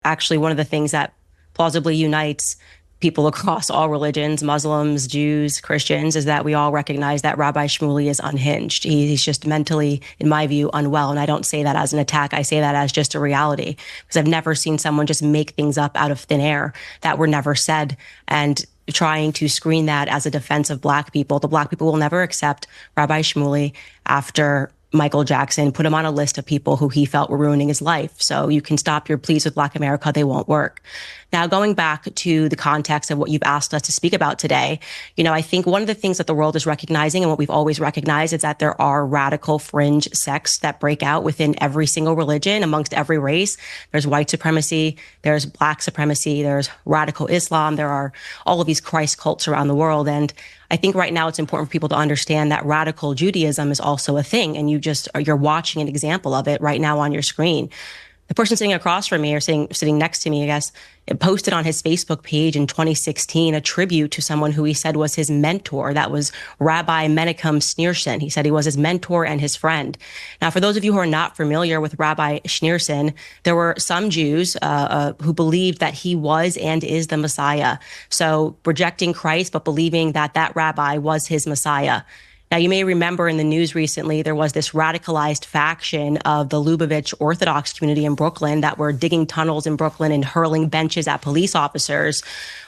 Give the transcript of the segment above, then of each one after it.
actually one of the things that plausibly unites people across all religions, Muslims, Jews, Christians, is that we all recognize that Rabbi Shmuley is unhinged. He's just mentally, in my view, unwell. And I don't say that as an attack. I say that as just a reality, because I've never seen someone just make things up out of thin air that were never said. And trying to screen that as a defense of Black people. The Black people will never accept Rabbi Shmuley after Michael Jackson put him on a list of people who he felt were ruining his life. So you can stop your pleas with Black America. They won't work. Now, going back to the context of what you've asked us to speak about today, I think one of the things that the world is recognizing and what we've always recognized is that there are radical fringe sects that break out within every single religion, amongst every race. There's white supremacy, there's Black supremacy, there's radical Islam, there are all of these Christ cults around the world. And I think right now it's important for people to understand that radical Judaism is also a thing. And you're watching an example of it right now on your screen. The person sitting across from me, or sitting next to me, I guess, posted on his Facebook page in 2016 a tribute to someone who he said was his mentor. That was Rabbi Menachem Schneerson. He said he was his mentor and his friend. Now, for those of you who are not familiar with Rabbi Schneerson, there were some Jews who believed that he was and is the Messiah. So rejecting Christ, but believing that that rabbi was his Messiah. Now, you may remember in the news recently, there was this radicalized faction of the Lubavitch Orthodox community in Brooklyn that were digging tunnels in Brooklyn and hurling benches at police officers.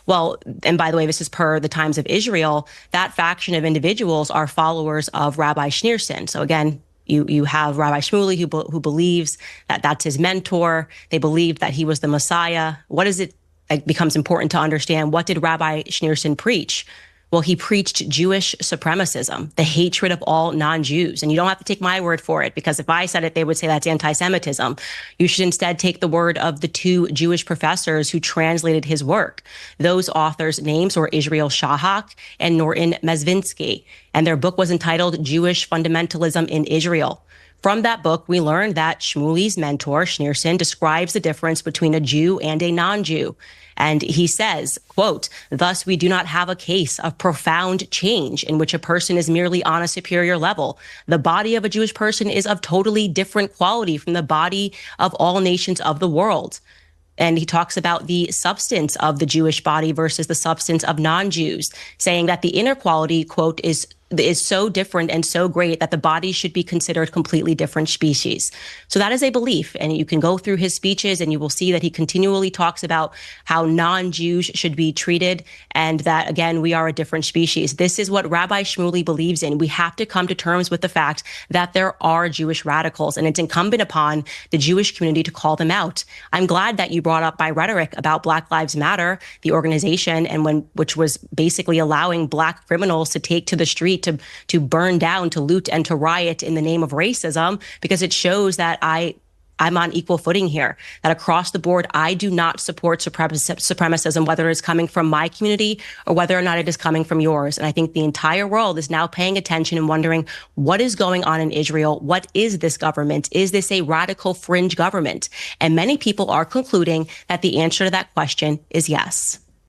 Well, and by the way, this is per the Times of Israel, that faction of individuals are followers of Rabbi Schneerson. So again, you have Rabbi Shmuley who believes that that's his mentor. They believed that he was the Messiah. It becomes important to understand, what did Rabbi Schneerson preach? Well, he preached Jewish supremacism, the hatred of all non-Jews. And you don't have to take my word for it, because if I said it, they would say that's anti-Semitism. You should instead take the word of the two Jewish professors who translated his work. Those authors' names were Israel Shahak and Norton Mezvinsky. And their book was entitled Jewish Fundamentalism in Israel. From that book, we learned that Shmuley's mentor, Schneerson, describes the difference between a Jew and a non-Jew. And he says, quote, "Thus, we do not have a case of profound change in which a person is merely on a superior level. The body of a Jewish person is of totally different quality from the body of all nations of the world." And he talks about the substance of the Jewish body versus the substance of non-Jews, saying that the inner quality, quote, is so different and so great that the body should be considered completely different species. So that is a belief. And you can go through his speeches and you will see that he continually talks about how non-Jews should be treated, and that, again, we are a different species. This is what Rabbi Shmuley believes in. We have to come to terms with the fact that there are Jewish radicals, and it's incumbent upon the Jewish community to call them out. I'm glad that you brought up my rhetoric about Black Lives Matter, the organization, which was basically allowing Black criminals to take to the street to burn down, to loot, and to riot in the name of racism, because it shows that I'm on equal footing here, that across the board, I do not support supremacism, whether it's coming from my community or whether or not it is coming from yours. And I think the entire world is now paying attention and wondering, what is going on in Israel? What is this government? Is this a radical fringe government? And many people are concluding that the answer to that question is yes.